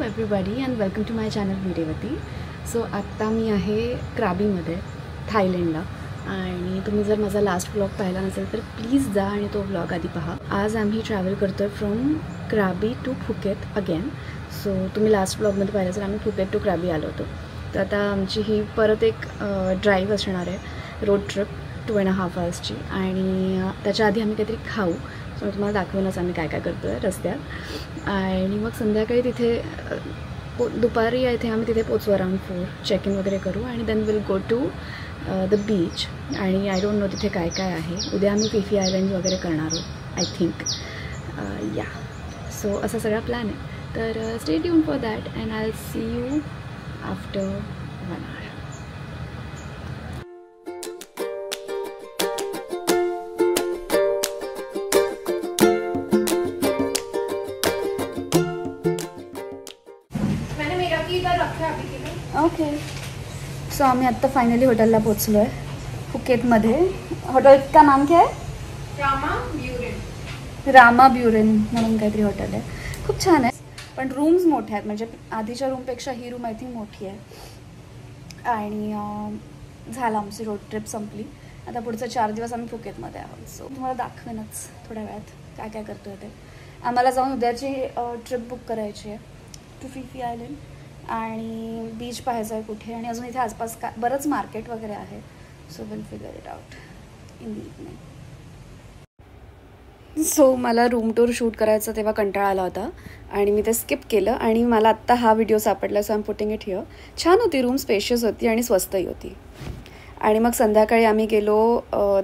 Everybody and welcome to my channel वीरेवती. So आत्ता मी आहे क्राबीमध्ये थायलंडला आणि तुम्ही जर माझा लास्ट व्लॉग पाहिला नसेल तर प्लीज जा आणि तो व्लॉग आधी पहा. आज आम्ही ट्रॅव्हल करतो आहे from Krabi to Phuket again. So तुम्ही लास्ट व्लॉगमध्ये पाहिलं तर आम्ही फुकेत टू क्राबी आलो होतो. तर आता आमची ही परत एक ड्राईव्ह असणार आहे, रोड ट्रिप 2.5 hours आणि त्याच्या आधी आम्ही काहीतरी खाऊ. सो तुम्हाला दाखवूनच आम्ही काय काय करतो आहे रस्त्यात. आणि मग संध्याकाळी तिथे दुपारी इथे आम्ही तिथे पोचू अराउंड 4, चेक इन वगैरे करू आणि then will go to the beach. आणि आय डोंट नो तिथे काय काय आहे. उद्या आम्ही फिफी आयलंड वगैरे करणार आहोत आय थिंक. या सो असा सगळा प्लॅन आहे. तर stay tune for that and I will see you after 1 hour. Okay. So आम्ही आत्ता फायनली हॉटेलला पोचलो आहे फुकेतमध्ये. हॉटेल का नाम क्या है? रामा ब्युरेन म्हणून काहीतरी हॉटेल आहे. खूप छान आहे पण रूम्स मोठे आहेत, म्हणजे आधीच्या रूमपेक्षा ही रूम आय थिंक मोठी आहे. आणि झालं आमची रोड ट्रिप संपली. आता पुढचे 4 दिवस आम्ही फुकेतमध्ये आहोत. सो तुम्हाला दाखवेनच थोड्या वेळात काय काय करतो आहे ते. आम्हाला जाऊन उद्याची ट्रिप बुक करायची आहे टू फिफी आयलंड आणि बीच पाहायचं आहे कुठे. आणि अजून इथे आसपास बरंच मार्केट वगैरे आहे. So will figure it out in the evening. So मला रूम टूर शूट करायचा तेव्हा कंटाळा आला होता आणि मी ते स्किप केलं आणि मला आत्ता हा व्हिडिओ सापडला. So I am putting it here. छान होती रूम, स्पेशियस होती आणि स्वस्तही होती. आणि मग संध्याकाळी आम्ही गेलो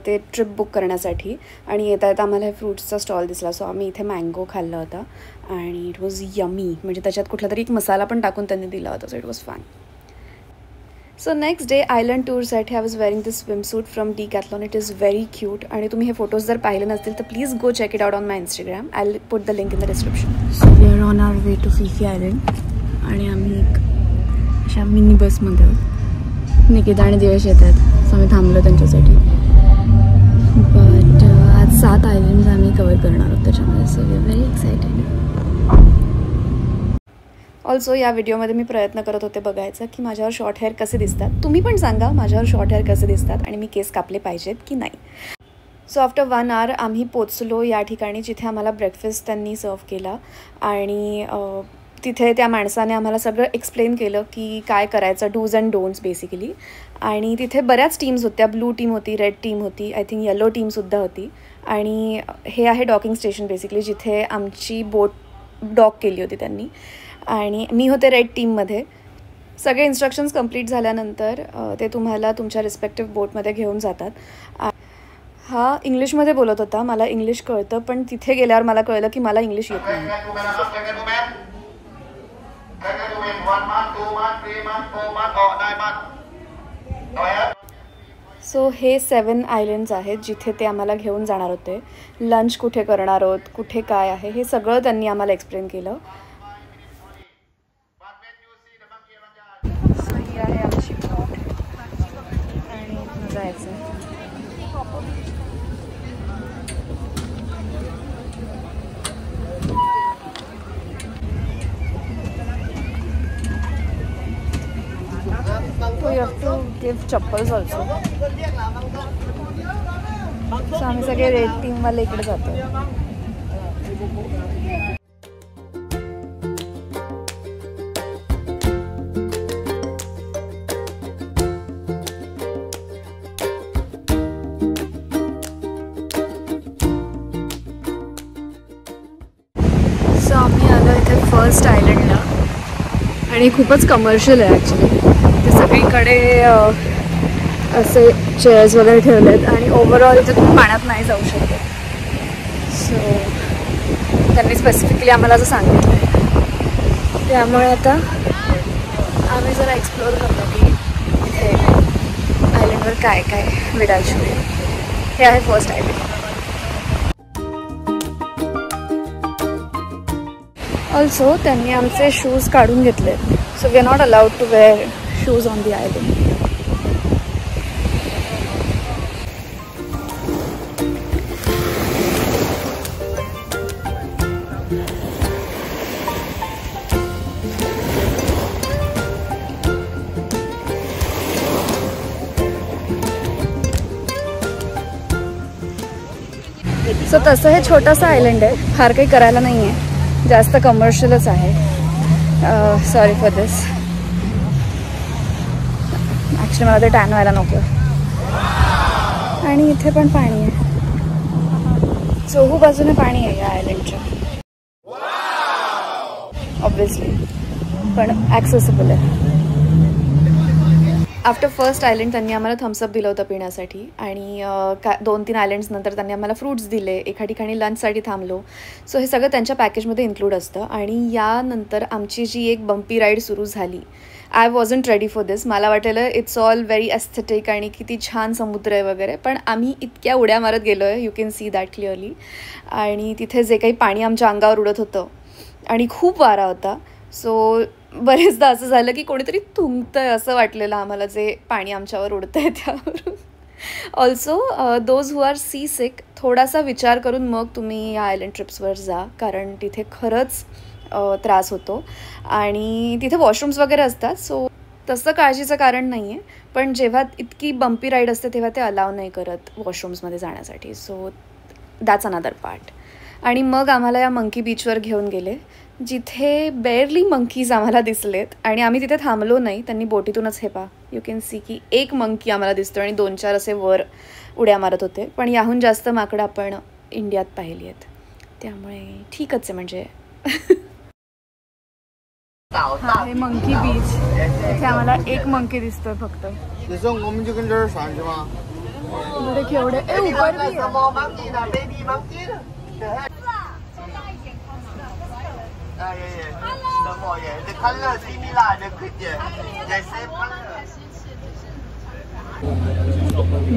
ते ट्रिप बुक करण्यासाठी आणि येता येता आम्हाला हे फ्रूट्सचा स्टॉल दिसला. सो आम्ही इथे मँगो खाल्ला होता आणि इट वॉज यमी. म्हणजे त्याच्यात कुठला तरी एक मसाला पण टाकून त्यांनी दिला होता. So it was fun. So next day island टूरसाठी I was wearing this swimsuit from Decathlon. It is very cute आणि तुम्ही हे फोटोज जर पाहिले नसतील तर please go check it out on my Instagram. I will put the link in the description. So we are on our way to Phi Phi island आणि आम्ही एक अशा मिनी बसमध्ये आहोत. निकिता आणि दिवेश येत आहेत. सो आम्ही थांबलो त्यांच्यासाठी. बट आज 7 आयलंड्स आम्ही कवर करणार आहोत त्याच्यामध्ये. So we are very excited. Also या व्हिडिओमध्ये मी प्रयत्न करत होते बघायचा की माझ्यावर शॉर्ट हेअर कसे दिसतात. तुम्ही पण सांगा माझ्यावर शॉर्ट हेअर कसे दिसतात आणि मी केस कापले पाहिजेत की नाही. सो आफ्टर 1 hour आम्ही पोचलो या ठिकाणी जिथे आम्हाला ब्रेकफास्ट त्यांनी सर्व केला. आणि तिथे त्या माणसाने आम्हाला सगळं एक्सप्लेन केलं की काय करायचं, डूज अँड डोंट्स बेसिकली. आणि तिथे बऱ्याच टीम्स होत्या. ब्लू टीम होती, रेड टीम होती, आय थिंक येलो टीमसुद्धा होती. आणि हे आहे डॉकिंग स्टेशन बेसिकली जिथे आमची बोट डॉक केली होती त्यांनी. आणि मी होते रेड टीममध्ये. सगळे इन्स्ट्रक्शन्स कंप्लीट झाल्यानंतर ते तुम्हाला तुमच्या रिस्पेक्टिव्ह बोटमध्ये घेऊन जातात. हा इंग्लिशमध्ये बोलत होता. मला इंग्लिश कळतं पण तिथे गेल्यावर मला कळलं की मला इंग्लिश येत नाही. सो हे 7 आयलंड्स आहेत जिथे ते आम्हाला घेऊन जाणार होते. लंच कुठे करणार आहोत, कुठे काय आहे हे सगळं त्यांनी आम्हाला एक्सप्लेन केलं. सो ही आहे आमची बोट आणि इथून जायचं. So you have to give chappals also. So आम्ही सगळे रेड टीमवाले इकडे जातो. सो आम्ही आलो इथे फर्स्ट आयलंडला आणि खूपच कमर्शियल आहे ॲक्च्युली. ते सगळीकडे असे चेअर्स वगैरे ठेवले आहेत आणि ओव्हरऑल इथे तुम्ही पाण्यात नाही जाऊ शकत. सो त्यांनी स्पेसिफिकली आम्हाला असं सांगितलं आहे. त्यामुळे आता आम्ही जरा एक्सप्लोअर करतो की इथे आयलंडवर काय काय विडालशुरी. हे आहे फर्स्ट आयलंड. ऑल्सो त्यांनी आमचे शूज काढून घेतले. So we are not allowed to wear shoes on the island. So तसं हे छोटंसं आयलंड आहे, फार काही करायला नाही आहे, जास्त कमर्शियलच आहे. Sorry for this. ॲक्च्युली मला ते टॅन व्हायला नको. आणि इथे पण पाणी आहे, चोहू बाजूने पाणी आहे या आयलंडच्या, ऑब्विसली, पण ॲक्सेसिबल आहे. आफ्टर फर्स्ट आयलंड त्यांनी आम्हाला थम्सअप दिलं होतं पिण्यासाठी आणि 2-3 आयलंड्स नंतर त्यांनी आम्हाला फ्रूट्स दिले. एका ठिकाणी लंचसाठी थांबलो. सो हे सगळं त्यांच्या पॅकेजमध्ये इन्क्लूड असतं. आणि यानंतर आमची जी एक बम्पी राईड सुरू झाली, आय वॉजंट रेडी फॉर दिस. मला वाटलेलं इट्स ऑल व्हेरी एस्थेटिक आणि किती छान समुद्र आहे वगैरे, पण आम्ही इतक्या उड्या मारत गेलो आहे, you can see that clearly. आणि तिथे जे काही पाणी आमच्या अंगावर उडत होतं आणि खूप वारा होता, सो बरेचदा असं झालं की कोणीतरी थुंकतंय असं वाटलेलं आम्हाला, जे पाणी आमच्यावर उडतं आहे त्यावरून. Also those who are seasick, थोडासा विचार करून मग तुम्ही या आयलंड ट्रिप्सवर जा, कारण तिथे खरंच त्रास होतो. आणि तिथे वॉशरूम्स वगैरे असतात, सो तसं काळजीचं कारण नाही आहे. पण जेव्हा इतकी बम्पी राईड असते तेव्हा ते अलाव नाही करत वॉशरूम्समध्ये जाण्यासाठी, सो दॅट्स अनदर पार्ट. आणि मग आम्हाला या मंकी बीचवर घेऊन गेले, जिथे बेअरली मंकीज आम्हाला दिसलेत. आणि आम्ही तिथे थांबलो नाही, त्यांनी बोटीतूनच, हे पहा, यू कॅन सी की एक मंकी आम्हाला दिसतो आणि 2-4 असे वर उड्या मारत होते. पण याहून जास्त माकडं आपण इंडियात पाहिली आहेत, त्यामुळे ठीकच आहे. म्हणजे हा हे मंकी बीच, इथे आम्हाला एक मंकी दिसतोय फक्त. बरं केवढे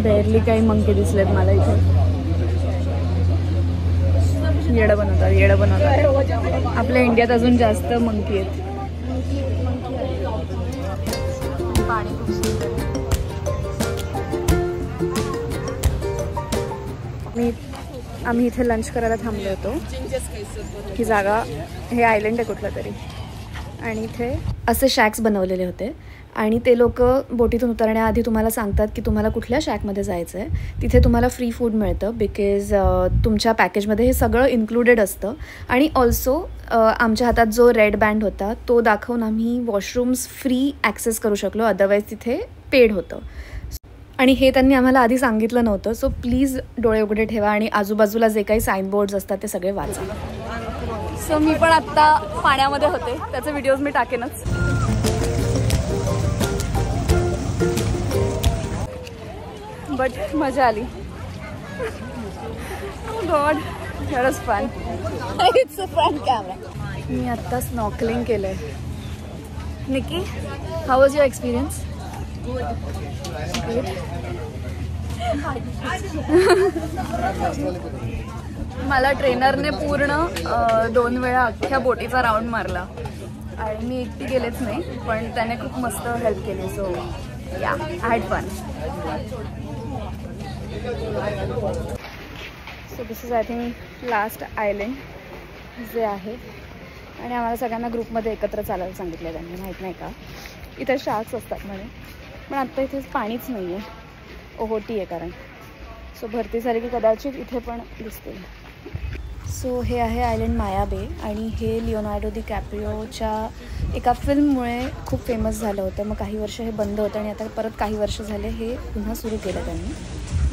बेअरली काही मंकी दिसलेत मला इथे. येडं बनवतात. आपल्या इंडियात अजून जास्त मंकी आहेत. पाणी खूप सुंदर आहे. आम्ही इथे लंच करायला थांबलो होतो. ही जागा, हे आयलंड आहे कुठलं तरी, आणि इथे असे शॅक्स बनवलेले होते. आणि ते लोक बोटीतून उतरण्याआधी तुम्हाला सांगतात की तुम्हाला कुठल्या शॅकमध्ये जायचं आहे. तिथे तुम्हाला फ्री फूड मिळतं, बिकॉज तुमच्या पॅकेजमध्ये हे सगळं इन्क्लुडेड असतं. आणि ऑल्सो आमच्या हातात जो रेड बँड होता तो दाखवून आम्ही वॉशरूम्स फ्री ॲक्सेस करू शकलो, अदरवाईज तिथे पेड होतं. आणि हे त्यांनी आम्हाला आधी सांगितलं नव्हतं. सो प्लीज डोळे उघडे ठेवा आणि आजूबाजूला जे काही साईनबोर्ड्स असतात ते सगळे वाचा. सो मी पण आत्ता पाण्यामध्ये होते, त्याचे व्हिडिओज मी टाकेनच. बट मजा आली. God, it was fun. It's a fun camera. मी आत्ता स्नॉर्कलिंग केलं आहे. Nicky, how was your experience? मला ट्रेनरने पूर्ण 2 वेळा अख्ख्या बोटीचा राऊंड मारला आणि मी एकटी गेलेच नाही, पण त्याने खूप मस्त हेल्प केली. So yeah, I had fun. So this is I think last island जे आहे. आणि आम्हाला सगळ्यांना ग्रुपमध्ये एकत्र चालायला सांगितलं त्यांनी, माहीत नाही का, इथे शार्क्स असतात म्हणे. पण आत्ता इथे पाणीच नाही आहे, ओहोटी आहे कारण. सो भरती झाली की कदाचित इथे पण दिसतील. सो हे आहे आयलंड माया बे, आणि हे लिओनार्डो दी कॅप्रिओच्या एका फिल्ममुळे खूप फेमस झालं होतं. मग काही वर्ष हे बंद होतं आणि आता परत काही वर्ष झाले हे पुन्हा सुरू केलं त्यांनी.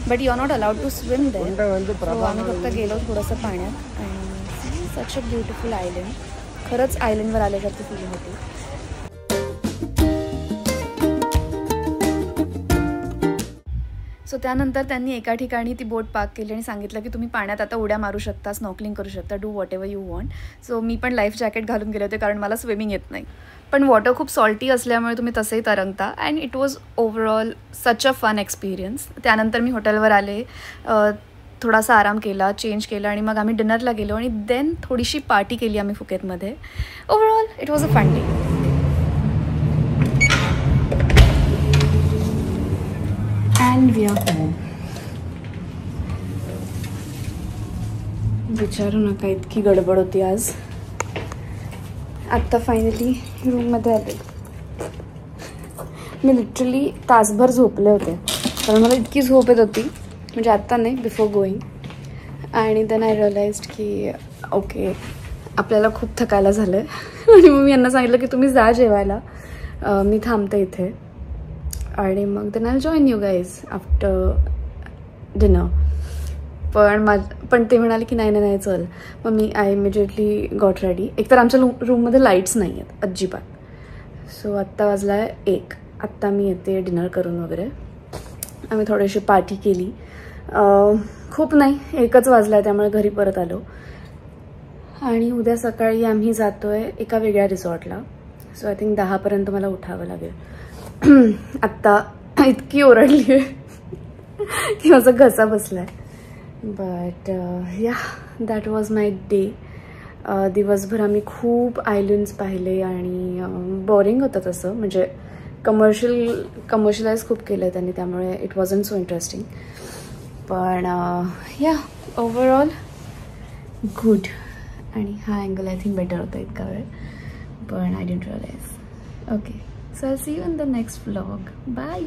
But you are not allowed to swim there. So आम्ही फक्त गेलो थोडंसं पाण्यात, आणि सच अ ब्युटिफुल आयलंड. खरंच आयलंडवर आल्यासारखी फीलिंग होती. सो त्यानंतर त्यांनी एका ठिकाणी ती बोट पार्क केली आणि सांगितलं की तुम्ही पाण्यात आता उड्या मारू शकता, स्नॉर्कलिंग करू शकता, do whatever you want. So मी पण लाईफ जॅकेट घालून गेले होते कारण मला स्विमिंग येत नाही. पण वॉटर खूप सॉल्टी असल्यामुळे तुम्ही तसंही तरंगता. And it was overall such a fun experience. त्यानंतर मी हॉटेलवर आले, थोडासा आराम केला, चेंज केला, आणि मग आम्ही डिनरला गेलो आणि देन थोडीशी पार्टी केली आम्ही फुकेतमध्ये. Overall it was a fun day. And we are home. विचारू नका, इतकी गडबड होती आज. आत्ता फायनली रूममध्ये आले. मी लिटरली तासभर झोपले होते कारण मला इतकी झोप येत होती, म्हणजे आत्ता नाही, बिफोर गोईंग. आणि देन आय रिअलाइज्ड की ओके आपल्याला खूप थकायला झालं आहे आणि मग मी यांना सांगितलं की तुम्ही जा जेवायला, मी थांबते इथे आणि मग then I join you guys after dinner. पण ते म्हणाले की नाही चल. मग मी आय इमिजिएटली गॉट रेडी. एकतर आमच्या रूममध्ये लाईट्स नाही आहेत अजिबात. सो आत्ता वाजला आहे 1. आत्ता मी येते डिनर करून वगैरे. आम्ही थोडीशी पार्टी केली, खूप नाही 1च वाजला आहे त्यामुळे घरी परत आलो. आणि उद्या सकाळी आम्ही जातो आहे एका वेगळ्या रिसॉर्टला. सो आय थिंक 10पर्यंत मला उठावं लागेल. आत्ता इतकी ओरडली आहे की माझा घसा बसला आहे. बट या दॅट वॉज माय डे. दिवसभर आम्ही खूप आयलंड्स पाहिले आणि बोरिंग होतं तसं, म्हणजे कमर्शियलाइज खूप केलं आहे त्यांनी, त्यामुळे इट वॉजंट सो इंटरेस्टिंग. पण या ओव्हरऑल गुड. आणि हा अँगल आय थिंक बेटर होता इतका वेळ, पण I didn't realise. Okay, so I see you in the next vlog. Bye.